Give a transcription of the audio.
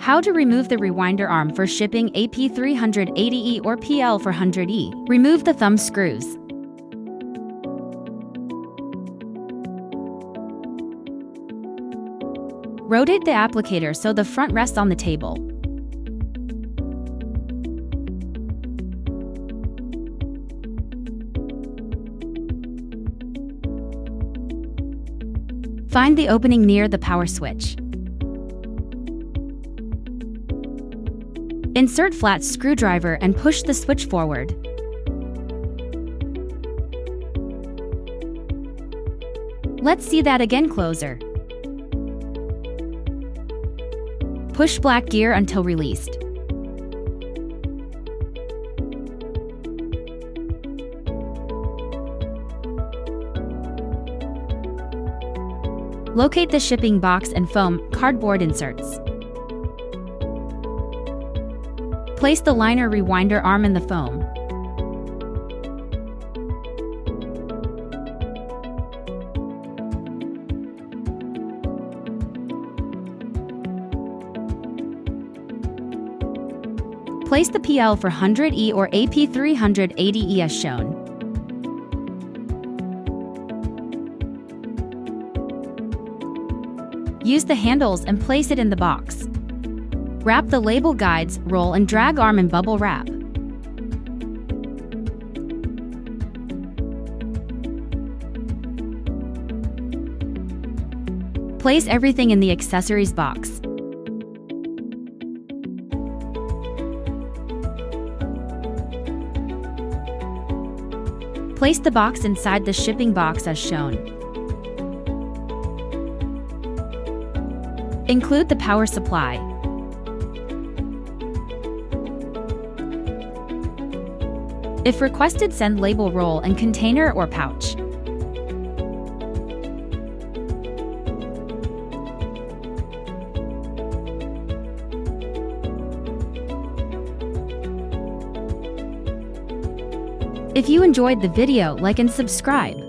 How to remove the rewinder arm for shipping AP380e or PL400e. Remove the thumb screws. Rotate the applicator so the front rests on the table. Find the opening near the power switch. Insert flat screwdriver and push the switch forward. Let's see that again closer. Push black gear until released. Locate the shipping box and foam, cardboard inserts. Place the liner rewinder arm in the foam. Place the PL400e or AP380e as shown. Use the handles and place it in the box. Wrap the label guides, roll and drag arm in bubble wrap. Place everything in the accessories box. Place the box inside the shipping box as shown. Include the power supply. If requested, send label roll and container or pouch. If you enjoyed the video, like and subscribe.